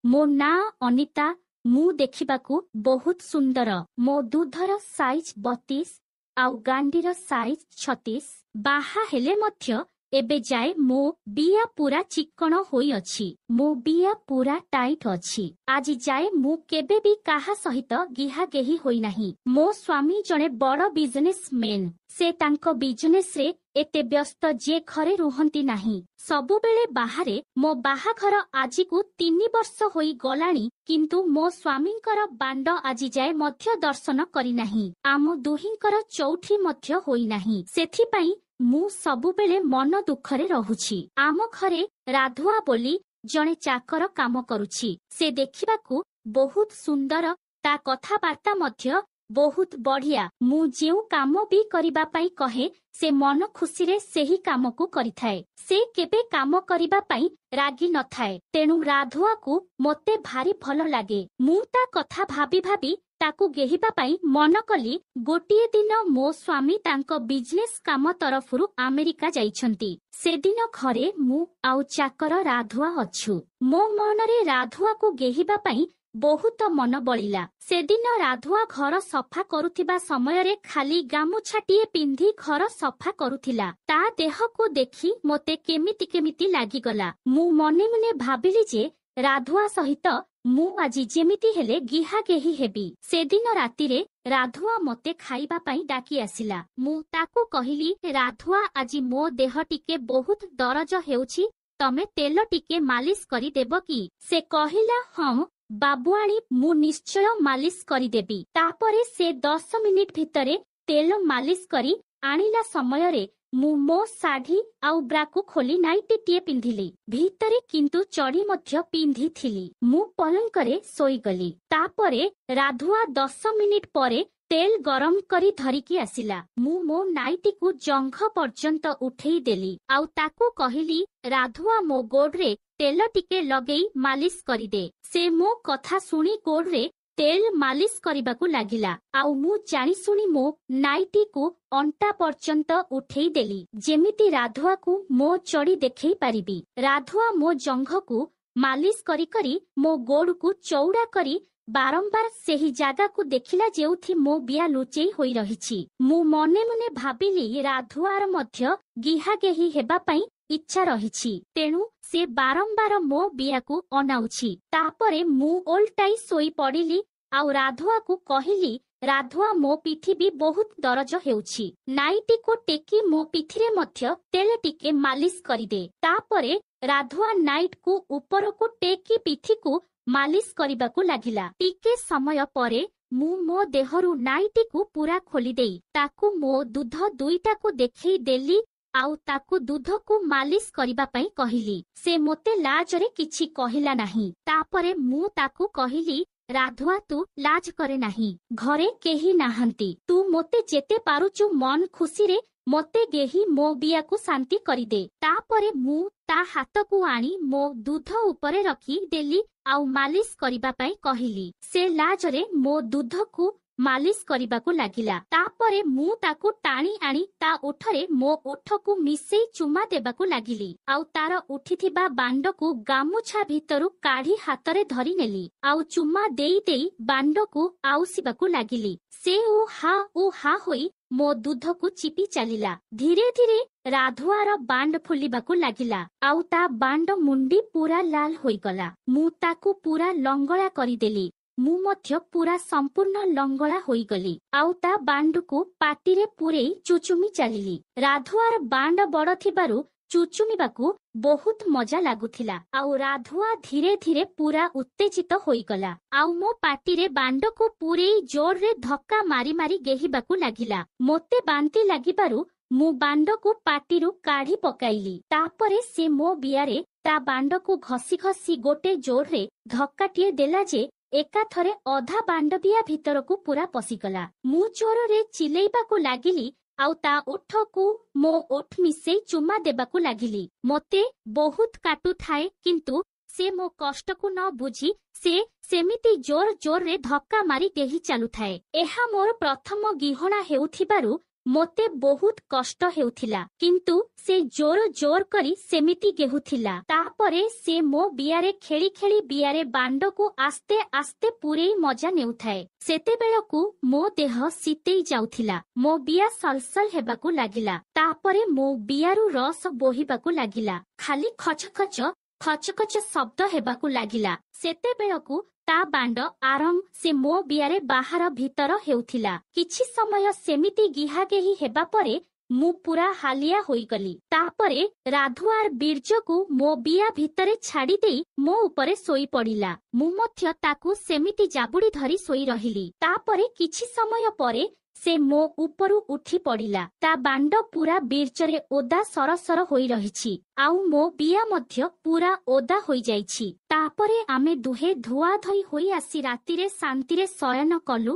मो ना अनिता मु देखिबाकू बहुत सुंदर मो दूधर साइज 32 आउ गांडीर साइज 36 बाहा हेले मध्य एबे जाए मो बिया पूरा चिक्कण होई अछि मो बिया पूरा टाइट अछि आज जाए मु केबे भी काहा सहित गिहा गेही होई नाही मो स्वामी जणे बड़ बिजनेसमैन से तांको बिजनेस रे एते व्यस्त जे घरे रुहंती नाही सबुबेले बाहारे मो बाहाघर आजी को 3 वर्ष होई गलाणी किंतु मो स्वामींकर बांड आजी जाए मध्य दर्शन करी नाही आम दुहिंकर चौठी मध्य होई नाही सेथि पई मु सबुबेले मन दुखरे रहुछि आम घरे राधुआ बोली जणे चाकर काम करुछि से देखिबाकू बहुत सुंदर ता कथाबार्ता मध्य बहुत बढ़िया मु जेउ काम भी करिबा पई कहे से मन खुशी रे सेही काम को करिथाए से केबे काम करिबा पई रागी नथाए तेनु राधुआ को मते भारी भल लागे मु ता कथा भाबी भाबी ताकू गेहिबा पई मन कली गोटिए दिन मो स्वामी तांको बिजनेस काम तरफरु अमेरिका जाइछंती से दिन घरे मु आउ चाकर राधुआ अछु मो मनरे राधुआ को गेहिबा पई बहुत मन बळिला से दिन राधुआ घर सफा करुथिबा समय रे खाली गामुछाटीए पिंधी घर सफा करुथिला ता देह को देखि मोते केमिति लागि गला मु मने मने भाबिली जे राधुआ सहित मु आजी जेमिति हेले गिहा गेही हेबी से दिन रातिरे राधुआ मते खाइबा पई डाकी आसिला मु ताकू कहिली राधुआ आजी मो देह टिके बहुत दरज हेउछि तमे तेल टिके मालिश करी देबो की से कहिला हम बाबुआणी मु निश्चय मालिश करी देबी तापरे से 10 मिनिट भितरे तेल मालिश करी आनिला समय रे मु मो साढ़ी आउ ब्राकू खोली नाइटीटीए पिंधिली भितरे किंतु चढ़ी मध्य पिंधि थिली मु पलंकरे सोईगली तापरे राधुआ 10 मिनिट परे तेल गरम करी धरिकी आसिला मु मो नाइटी को जंघ पर्यंत उठेई देली आउ ताकू कहिली राधुआ मो गोड़रे तेल टिके लगेई मालिश करी दे से मो कथा सुनी गोड़रे तेल मालिश करबाकू लागिला आउ मु जानी सुनी मो नाइटी को अंटा पर्यंत उठेई देली जेमिति राधुआ को मो चढ़ी देखई पारिबी राधुआ मो जंघ को मालिश करी करी मो गोड़ को चौड़ा करी बारंबार सेही जागा को देखिला जेउथि मो बिया लुचेई होई रहिछि मु मने मने भाबिली राधुआर मध्य गिहा गेही हेबा पई इच्छा रहिछि तेणु से बारंबार मो बिया को अनाउछि तापरे मु ओल्टाई सोई पड़िली आउ राधुआ को कहिली राधुआ मो पिठी भी बहुत दरज हेउछि नाइटी को टेकी मो पिठिरे मध्य तेल टिके मालिश करिदे तापरे राधुआ नाइट को ऊपर को टेकी पिठी को मालिश करबाकू लागिला टिके समय परे मु मो देहरु नाइटी को पूरा खोली देई ताकू मो दूध दुईटा को देखई देली आउ ताकू दूध को मालिश करबा पई कहिली से मोते लाजरे किछि कहिला नाही तापरे मु ताकू कहिली राधुआ तू लाज करे नाही घरे केही नाहंती तू मोते जेते पारुचु मन खुशी रे मोते गेही मो बिया को शांति करी दे तापरे मु ता हाथ को आनी मो दूध ऊपरे रखी देली आउ मालिश करबा पई कहिली से लाजरे मो दूध को मालिश करबाकू लागिला तापरे मु ताकू टाणी आनी ता ओठरे मो ओठ को मिसेई चुमा देबाकू लागिली आउ तार उठिथिबा बांड को गामुछा भितरु काढी हातरे धरी नेली आउ चुमा देई देई बांड को आउसिबाकू लागिली से उ हा होई मो दूध को चिपी चलिला धीरे धीरे राधुआर बांड फुलिबाकू लागिला आउ ता बांड मुंडी पूरा लाल होई गला मु ताकू पूरा लंगळा करिदेली मु मध्य पूरा संपूर्ण लंगळा होई गली आउ ता बांड को पाटीरे पुरेई चुचुमी चलिली राधुआर बांड बड़ थिबारु चुचुमिबाकू बहुत मजा लागुथिला आउ राधुआ धीरे धीरे पूरा उत्तेजित होई गला आउ मो पाटीरे बांड को पुरेई जोर रे धक्का मारी मारी गेहिबाकू लागिला मोते बांती लागिबारु मु बांड को पाटीरु काढी पकाइली तापरे से मो बियारे ता बांड को घसी घसी गोटे जोर रे धक्काटिए देला जे एका थरे अधा बांडबिया भितर को पूरा पसिगला मु जोर रे चिलेइबाकू लागिली आउ ता ओठ को मो ओठ मिसेई चुमा देबाकू लागिली मोते बहुत काटू थाए किंतु से मो कष्ट को न बुझी से सेमिति जोर जोर रे धक्का मारी गेही चालू थाए एहा मोर प्रथम गिहणा हेउथिबारु ମୋତେ ବହୁତ କଷ୍ଟ ହେଉଥିଲା, କିନ୍ତୁ ସେ ଜୋର ଜୋର କରି ସେମିତି ଗେହୁଥିଲା। ତାପରେ ସେ ମୋ ବିଆରେ ଖେଳି ଖେଳି ବିଆରେ ବାଣ୍ଡକୁ ଆସ୍ତେ ଆସ୍ତେ ପୂରେଇ ମଜା ନେଉଥାଏ। ସେତେବେଳକୁ ମୋ ଦେହ ଶୀତେଇ ଯାଉଥିଲା। ମୋ ବିଆ ସଲସଲ ହେବାକୁ ଲାଗିଲା। ତାପରେ ମୋ ବିଆରୁ ରସ ବୋହିବାକୁ ଲାଗିଲା। ଖାଲି ଖଚ ଶବ୍ଦ ହେବାକୁ ଲାଗିଲା। ସେତେବେଳକୁ ତା ବାଣ୍ଡ ଆରଂ ସେ ମୋ ବିଆରେ ବାହାର ଭିତର ହେଉଥିଲା। କିଛି ସମୟ ସେମିତି ଗିହାଗେହି ହେବା ପରେ ମୁଁ ପୁରା ହାଲିଆ ହୋଇଗଲି। ତାପରେ ରାଧୁଆର ବୀର୍ଯ୍ୟକୁ ମୋ ବିଆ ଭିତରେ ଛାଡ଼ି ଦେଇ ମୋ ଉପରେ ଶୋଇ ପଡ଼ିଲା। ମୁଁ ମଧ୍ୟ ତାକୁ ସେମିତି ଜାବୁଡ଼ି ଧରି ଶୋଇ ରହିଲି। ତାପରେ କିଛି ସମୟ ପରେ ସେ ମୋ ଉପରୁ ଉଠି ପଡ଼ିଲା। ତା ବାଣ୍ଡ ପୁରା ବୀର୍ଯ୍ୟରେ ଓଦା ସରସର ହୋଇ ରହିଛି, ଆଉ ମୋ ବିଆ ମଧ୍ୟ ପୁରା ଓଦା ହୋଇଯାଇଛି। ତାପରେ ଆମେ ଦୁହେଁ ଧୁଆଧୋଇ ହୋଇ ଆସି ରାତିରେ ଶାନ୍ତିରେ ଶୟନ କଲୁ।